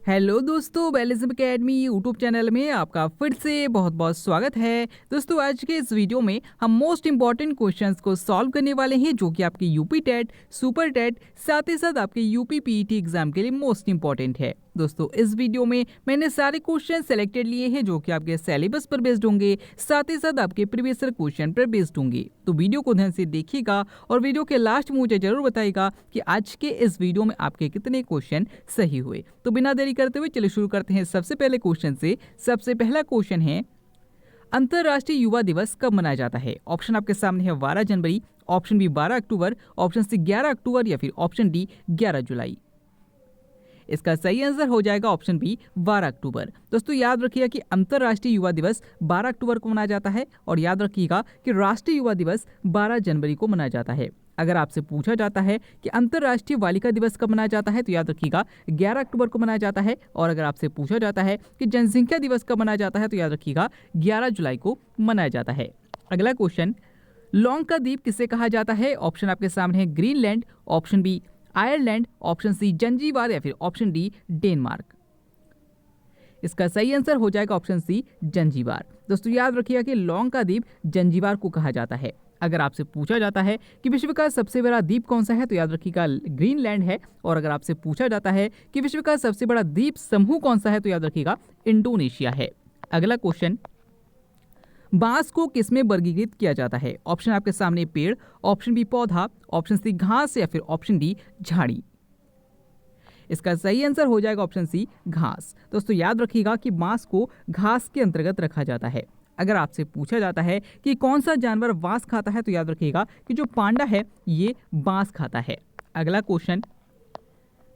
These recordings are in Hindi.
हेलो दोस्तों, बैलिज्म एकेडमी यूट्यूब चैनल में आपका फिर से बहुत बहुत स्वागत है। दोस्तों, आज के इस वीडियो में हम मोस्ट इंपॉर्टेंट क्वेश्चंस को सॉल्व करने वाले हैं जो कि आपके यूपी टेट, सुपर टेट, साथ ही साथ आपके यूपी पीईटी एग्जाम के लिए मोस्ट इंपॉर्टेंट है। दोस्तों, इस वीडियो में मैंने सारे क्वेश्चन सेलेक्टेड लिए हैं जो कि आपके सिलेबस पर बेस्ड होंगे, साथ ही साथ आपके प्रीवियस क्वेश्चन पर बेस्ड होंगे। तो वीडियो को ध्यान से देखिएगा और वीडियो के लास्ट में मुझे जरूर बताइएगा कि आज के इस वीडियो में आपके कितने क्वेश्चन सही हुए। तो बिना देरी करते हुए चलिए शुरू करते हैं सबसे पहले क्वेश्चन से। सबसे पहला क्वेश्चन है, अंतर्राष्ट्रीय युवा दिवस कब मनाया जाता है? ऑप्शन आपके सामने है 12 जनवरी, ऑप्शन बी 12 अक्टूबर, ऑप्शन सी 11 अक्टूबर या फिर ऑप्शन डी 11 जुलाई। इसका सही आंसर हो जाएगा ऑप्शन बी 12 अक्टूबर। दोस्तों, याद रखिएगा कि अंतर्राष्ट्रीय युवा दिवस 12 अक्टूबर को मनाया जाता है और याद रखिएगा कि राष्ट्रीय युवा दिवस 12 जनवरी को मनाया जाता है। अगर आपसे पूछा जाता है कि अंतर्राष्ट्रीय बालिका दिवस कब मनाया जाता है तो याद रखिएगा 11 अक्टूबर को मनाया जाता है। और अगर आपसे पूछा जाता है कि जनसंख्या दिवस कब मनाया जाता है तो याद रखिएगा 11 जुलाई को मनाया जाता है। अगला क्वेश्चन, लौंग का द्वीप किसे कहा जाता है? ऑप्शन आपके सामने है Greenland, option B Ireland, option C Zanzibar या फिर ऑप्शन डी डेनमार्क। इसका सही आंसर हो जाएगा ऑप्शन सी जंजीबार। दोस्तों, याद रखिएगा कि लौंग का द्वीप जंजीबार को कहा जाता है। अगर आपसे पूछा जाता है कि विश्व का सबसे बड़ा द्वीप कौन सा है तो याद रखिएगा ग्रीनलैंड है। और अगर आपसे पूछा जाता है कि विश्व का सबसे बड़ा द्वीप समूह कौन सा है तो याद रखिएगा इंडोनेशिया है। अगला क्वेश्चन, बांस को किसमें वर्गीकृत किया जाता है? ऑप्शन आपके सामने पेड़, ऑप्शन बी पौधा, ऑप्शन सी घास या फिर ऑप्शन डी झाड़ी। इसका सही आंसर हो जाएगा ऑप्शन सी घास। दोस्तों, याद रखिएगा कि बांस को घास के अंतर्गत रखा जाता है। अगर आपसे पूछा जाता है कि कौन सा जानवर बांस खाता है तो याद रखिएगा कि जो पांडा है ये बांस खाता है। अगला क्वेश्चन,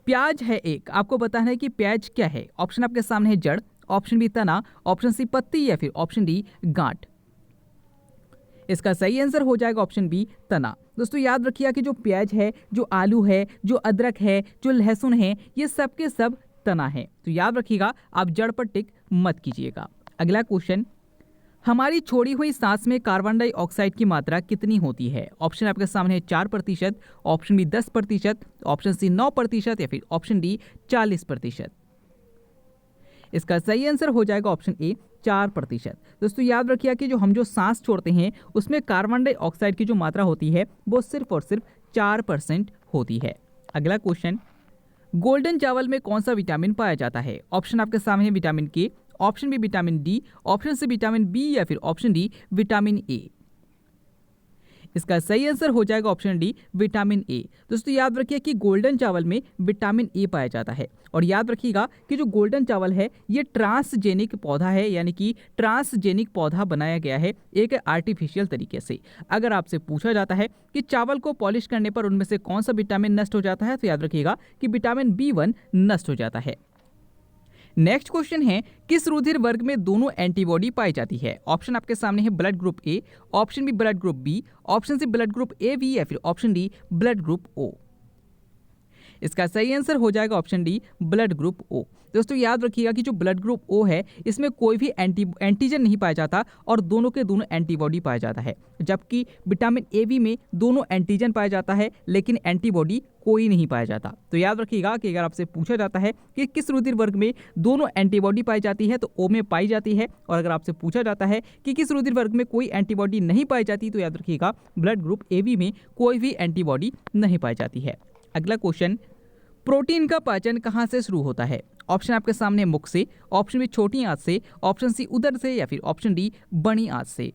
प्याज है एक, आपको बताना है कि प्याज क्या है? ऑप्शन आपके सामने है जड़, ऑप्शन बी तना, ऑप्शन सी पत्ती या फिर ऑप्शन डी गांठ। इसका सही आंसर हो जाएगा ऑप्शन बी तना। दोस्तों, याद रखिएगा कि जो प्याज है, जो आलू है, जो अदरक है, जो लहसुन है, ये सब के सब तना है। तो याद रखिएगा आप जड़ पर टिक मत कीजिएगा। अगला क्वेश्चन, हमारी छोड़ी हुई सांस में कार्बन डाइऑक्साइड की मात्रा कितनी होती है? ऑप्शन आपके सामने है 4%, ऑप्शन बी 10%, ऑप्शन सी 9% या फिर ऑप्शन डी 40%। इसका सही आंसर हो जाएगा ऑप्शन ए 4%। दोस्तों, याद रखिए कि जो सांस छोड़ते हैं उसमें कार्बन डाइऑक्साइड की जो मात्रा होती है वो सिर्फ और सिर्फ 4% होती है। अगला क्वेश्चन, गोल्डन चावल में कौन सा विटामिन पाया जाता है? ऑप्शन आपके सामने है vitamin K, option B vitamin D, option C vitamin B या फिर ऑप्शन डी विटामिन ए। इसका सही आंसर हो जाएगा ऑप्शन डी विटामिन ए। दोस्तों, याद रखिए कि गोल्डन चावल में विटामिन ए पाया जाता है। और याद रखिएगा कि जो गोल्डन चावल है ये ट्रांसजेनिक पौधा है, यानी कि ट्रांसजेनिक पौधा बनाया गया है एक आर्टिफिशियल तरीके से। अगर आपसे पूछा जाता है कि चावल को पॉलिश करने पर उनमें से कौन सा विटामिन नष्ट हो जाता है तो याद रखिएगा कि विटामिन B1 नष्ट हो जाता है। नेक्स्ट क्वेश्चन है, किस रुधिर वर्ग में दोनों एंटीबॉडी पाई जाती है? ऑप्शन आपके सामने है blood group A, option B blood group B, option C blood group AB या फिर option D blood group O। इसका सही आंसर हो जाएगा option D blood group O। दोस्तों, याद रखिएगा कि जो ब्लड ग्रुप O है इसमें कोई भी एंटीजन नहीं पाया जाता और दोनों के दोनों एंटीबॉडी पाया जाता है। जबकि विटामिन AB में दोनों एंटीजन पाया जाता है लेकिन एंटीबॉडी कोई नहीं पाया जाता। तो याद रखिएगा कि अगर आपसे पूछा जाता है कि किस रुधिर वर्ग में दोनों एंटीबॉडी पाई जाती है तो O में पाई जाती है। और अगर आपसे पूछा जाता है कि किस रुधिर वर्ग में कोई एंटीबॉडी नहीं पाई जाती तो याद रखिएगा ब्लड ग्रुप AB में कोई भी एंटीबॉडी नहीं पाई जाती है। अगला क्वेश्चन, प्रोटीन का पाचन कहाँ से शुरू होता है? ऑप्शन आपके सामने मुख से, ऑप्शन बी छोटी आंत से, ऑप्शन सी उदर से या फिर ऑप्शन डी बड़ी आंत से।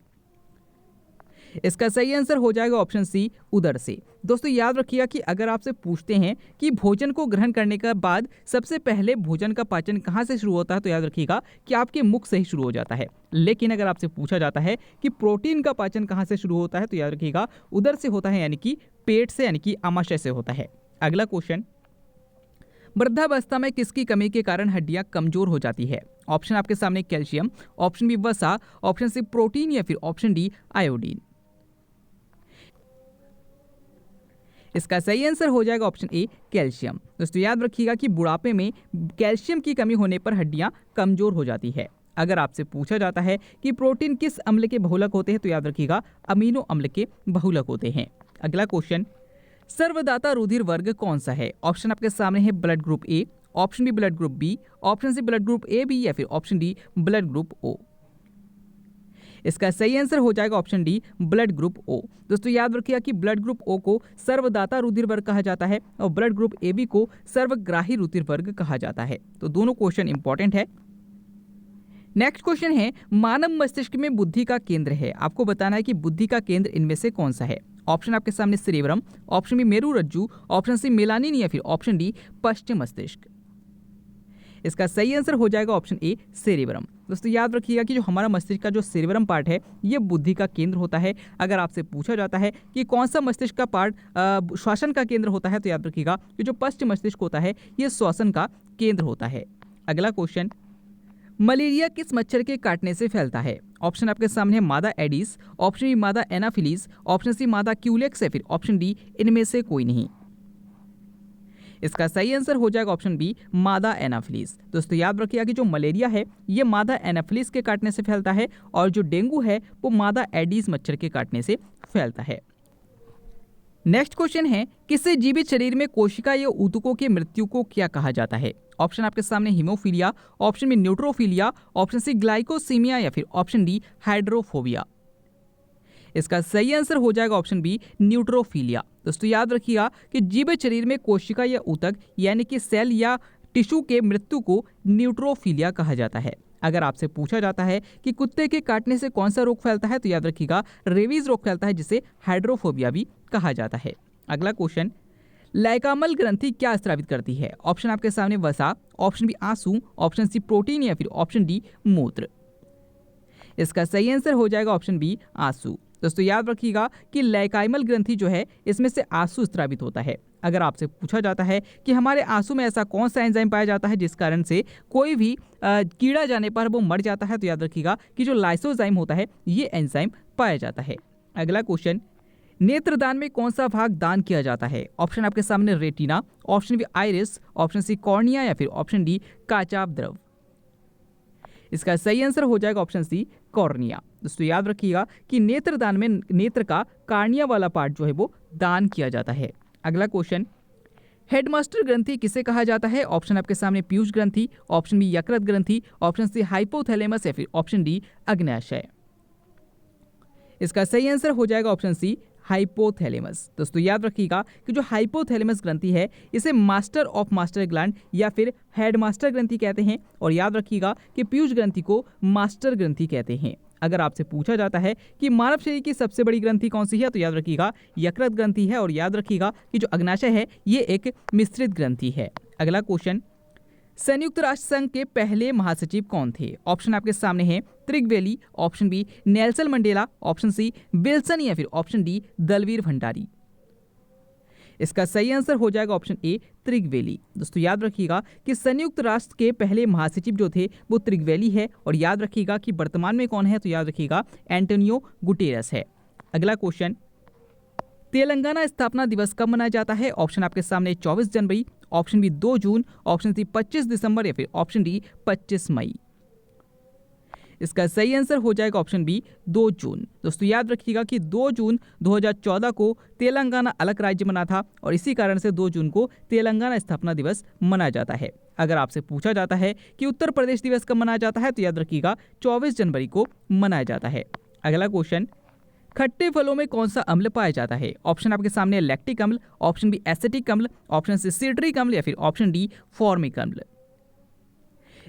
इसका सही आंसर हो जाएगा ऑप्शन सी उदर से। दोस्तों, याद रखिएगा कि अगर आपसे पूछते हैं कि भोजन को ग्रहण करने के बाद सबसे पहले भोजन का पाचन कहाँ से शुरू होता है तो याद रखिएगा कि आपके मुख से ही शुरू हो जाता है। लेकिन अगर आपसे पूछा जाता है कि प्रोटीन का पाचन कहाँ से शुरू होता है तो याद रखिएगा उदर से होता है, यानी कि पेट से, यानी कि आमाशय से होता है। अगला क्वेश्चन, वृद्धावस्था में किसकी कमी के कारण हड्डियां कमजोर हो जाती है? ऑप्शन आपके सामने कैल्शियम, ऑप्शन बी वसा, ऑप्शन सी प्रोटीन या फिर ऑप्शन डी आयोडीन। इसका सही आंसर हो जाएगा ऑप्शन ए कैल्शियम। दोस्तों, याद रखिएगा कि बुढ़ापे में कैल्शियम की कमी होने पर हड्डियां कमजोर हो जाती है। अगर आपसे पूछा जाता है कि प्रोटीन किस अम्ल के बहुलक होते हैं तो याद रखिएगा अमीनो अम्ल के बहुलक होते हैं। अगला क्वेश्चन, सर्वदाता रुधिर वर्ग कौन सा है? ऑप्शन आपके सामने है blood group A, option B blood group B, option C blood group A B या फिर option D blood group O. इसका सही आंसर हो जाएगा option D blood group O. दोस्तों याद रखिएगा कि ब्लड ग्रुप ओ को सर्वदाता रुधिर वर्ग कहा जाता है और ब्लड ग्रुप ए बी को सर्वग्राही रुधिर वर्ग कहा जाता है। तो दोनों क्वेश्चन इंपॉर्टेंट है। नेक्स्ट क्वेश्चन है, मानव मस्तिष्क में बुद्धि का केंद्र है, आपको बताना है कि बुद्धि का केंद्र इनमें से कौन सा है। ऑप्शन आपके सामने सेरेब्रम, ऑप्शन बी मेरुरज्जु, ऑप्शन सी मेलानिन या फिर ऑप्शन डी पश्चिम मस्तिष्क। इसका सही आंसर हो जाएगा ऑप्शन ए सेरेब्रम। दोस्तों याद रखिएगा कि जो हमारा मस्तिष्क का जो सेरेब्रम पार्ट है ये बुद्धि का केंद्र होता है। अगर आपसे पूछा जाता है कि कौन सा मस्तिष्क का पार्ट श्वसन का केंद्र होता है तो याद रखिएगा कि जो पश्चिम मस्तिष्क होता है ये श्वसन का केंद्र होता है। अगला क्वेश्चन, मलेरिया किस मच्छर के काटने से फैलता है। ऑप्शन आपके सामने है मादा एडिस, ऑप्शन बी मादा एनाफिलीज, ऑप्शन सी मादा क्यूलेक्स या फिर ऑप्शन डी इनमें से कोई नहीं। इसका सही आंसर हो जाएगा ऑप्शन बी मादा एनाफिलीज। दोस्तों याद रखिएगा कि जो मलेरिया है ये मादा एनाफिलीज के काटने से फैलता है और जो डेंगू है वो मादा एडिस मच्छर के काटने से फैलता है। नेक्स्ट क्वेश्चन है, किसी जीवित शरीर में कोशिका या ऊतकों की मृत्यु को क्या कहा जाता है। ऑप्शन आपके सामने haemophilia, option B neutrophilia, option C glycosemia या फिर ऑप्शन डी हाइड्रोफोबिया। इसका सही आंसर हो जाएगा ऑप्शन बी न्यूट्रोफीलिया। दोस्तों याद रखिएगा कि जीवित शरीर में कोशिका या ऊतक यानी कि सेल या टिश्यू के मृत्यु को न्यूट्रोफीलिया कहा जाता है। अगर आपसे पूछा जाता है कि कुत्ते के काटने से कौन सा रोग फैलता है तो याद रखिएगा रेबीज रोग फैलता है जिसे हाइड्रोफोबिया भी कहा जाता है। अगला क्वेश्चन, लाइकामल ग्रंथि क्या स्रावित करती है। ऑप्शन आपके सामने वसा, ऑप्शन बी आंसू, ऑप्शन सी प्रोटीन या फिर ऑप्शन डी मूत्र। इसका सही आंसर हो जाएगा ऑप्शन बी आंसू। दोस्तों याद रखिएगा कि लाइकाइमल ग्रंथि जो है इसमें से आंसू स्रावित होता है। अगर आपसे पूछा जाता है कि हमारे आंसू में ऐसा कौन सा एंजाइम पाया जाता है जिस कारण से कोई भी कीड़ा जाने पर वो मर जाता है तो याद रखिएगा कि जो लाइसोजाइम होता है ये एंजाइम पाया जाता है। अगला क्वेश्चन, नेत्रदान में कौन सा भाग दान किया जाता है। ऑप्शन आपके सामने retina, option B iris, option C cornea या फिर ऑप्शन डी काचाभ द्रव। इसका सही आंसर हो जाएगा ऑप्शन सी कॉर्निया। दोस्तों याद रखिएगा कि नेत्रदान में नेत्र का कार्निया वाला पार्ट जो है वो दान किया जाता है। अगला क्वेश्चन, हेडमास्टर ग्रंथि किसे कहा जाता है। ऑप्शन आपके सामने पीयूष ग्रंथि, ऑप्शन बी यकृत ग्रंथि, ऑप्शन सी हाइपोथैलेमस या फिर ऑप्शन डी अग्न्याशय। इसका सही आंसर हो जाएगा ऑप्शन सी हाइपोथैलेमस। दोस्तों याद रखिएगा कि जो हाइपोथैलेमस ग्रंथि है इसे मास्टर ऑफ मास्टर ग्लैंड या फिर हेडमास्टर ग्रंथि कहते हैं और याद रखिएगा कि पीयूष ग्रंथि को मास्टर ग्रंथि कहते हैं। अगर आपसे पूछा जाता है कि मानव शरीर की सबसे बड़ी ग्रंथि कौन सी है तो याद रखिएगा यकृत ग्रंथि है और याद रखिएगा कि जो अग्न्याशय है ये एक मिश्रित ग्रंथि है। अगला क्वेश्चन, संयुक्त राष्ट्र संघ के पहले महासचिव कौन थे। ऑप्शन आपके सामने है Trygve Lie, option B Nelson Mandela, option C Wilson या फिर ऑप्शन डी दलवीर भंडारी। इसका सही आंसर हो जाएगा ऑप्शन ए त्रिगवेली। दोस्तों याद रखिएगा कि संयुक्त राष्ट्र के पहले महासचिव जो थे वो त्रिगवेली है और याद रखिएगा कि वर्तमान में कौन है तो याद रखिएगा एंटोनियो गुटेरस है। अगला क्वेश्चन, तेलंगाना स्थापना दिवस कब मनाया जाता है। ऑप्शन आपके सामने 24 जनवरी, ऑप्शन बी 2 जून, ऑप्शन सी 25 दिसंबर या फिर ऑप्शन डी 25 मई। इसका सही आंसर हो जाएगा ऑप्शन बी 2 जून। दोस्तों याद रखिएगा कि 2 जून 2014 को तेलंगाना अलग राज्य बना था और इसी कारण से 2 जून को तेलंगाना स्थापना दिवस मनाया जाता है। अगर आपसे पूछा जाता है कि उत्तर प्रदेश दिवस कब मनाया जाता है तो याद रखिएगा 24 जनवरी को मनाया जाता है। अगला क्वेश्चन, खट्टे फलों में कौन सा अम्ल पाया जाता है। ऑप्शन आपके सामने लैक्टिक अम्ल, ऑप्शन बी एसिटिक अम्ल, ऑप्शन सी सिट्रिक अम्ल या फिर ऑप्शन डी फॉर्मिक अम्ल।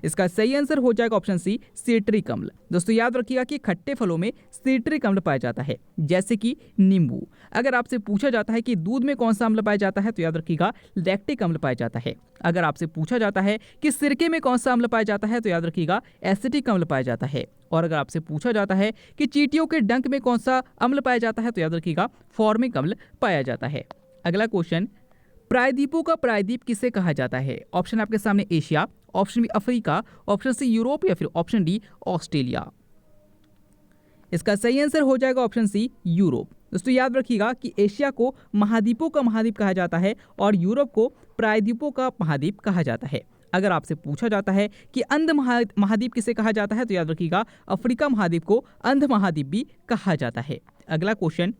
इसका सही आंसर हो जाएगा ऑप्शन सी सिट्रिक अम्ल। दोस्तों याद रखिएगा कि खट्टे फलों में सिट्रिक अम्ल पाया जाता है जैसे कि नींबू। अगर आपसे पूछा जाता है कि दूध में कौन सा अम्ल पाया जाता है तो याद रखिएगा लैक्टिक अम्ल पाया जाता है। अगर आपसे पूछा जाता है कि सिरके में कौन सा अम्ल पाया जाता है तो याद रखिएगा एसिटिक अम्ल पाया जाता है। और अगर आपसे पूछा जाता है कि चींटियों के डंक में कौन सा अम्ल पाया जाता है तो याद रखिएगा फॉर्मिक अम्ल पाया जाता है। अगला क्वेश्चन, प्रायद्वीपों का प्रायद्वीप किसे कहा जाता है। ऑप्शन आपके सामने Asia, option B Africa, option C Europe या फिर ऑप्शन डी ऑस्ट्रेलिया। इसका सही आंसर हो जाएगा ऑप्शन सी यूरोप। दोस्तों याद रखिएगा कि एशिया को महाद्वीपों का महाद्वीप कहा जाता है और यूरोप को प्रायद्वीपों का महाद्वीप कहा जाता है। अगर आपसे पूछा जाता है कि अंध महाद्वीप किसे कहा जाता है तो याद रखिएगा अफ्रीका महाद्वीप को अंध महाद्वीप भी कहा जाता है। अगला क्वेश्चन,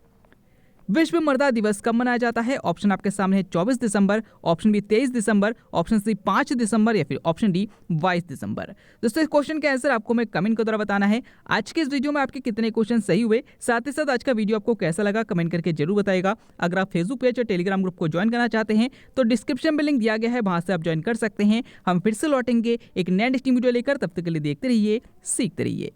विश्व मृदा दिवस कब मनाया जाता है? ऑप्शन आपके सामने है 24 दिसंबर, ऑप्शन बी 23 दिसंबर, ऑप्शन सी 5 दिसंबर या फिर ऑप्शन डी 22 दिसंबर। दोस्तों इस क्वेश्चन का आंसर आपको मैं कमेंट के द्वारा बताना है। आज के इस वीडियो में आपके कितने क्वेश्चन सही हुए, साथ ही साथ आज का वीडियो आपको कैसा लगा कमेंट करके जरूर बताएगा। अगर आप फेसबुक पेज और टेलीग्राम ग्रुप को ज्वाइन करना चाहते हैं तो डिस्क्रिप्शन में लिंक दिया गया है, वहां से आप ज्वाइन कर सकते हैं। हम फिर से लौटेंगे एक नया वीडियो लेकर, तब तक के लिए देखते रहिए, सीखते रहिए।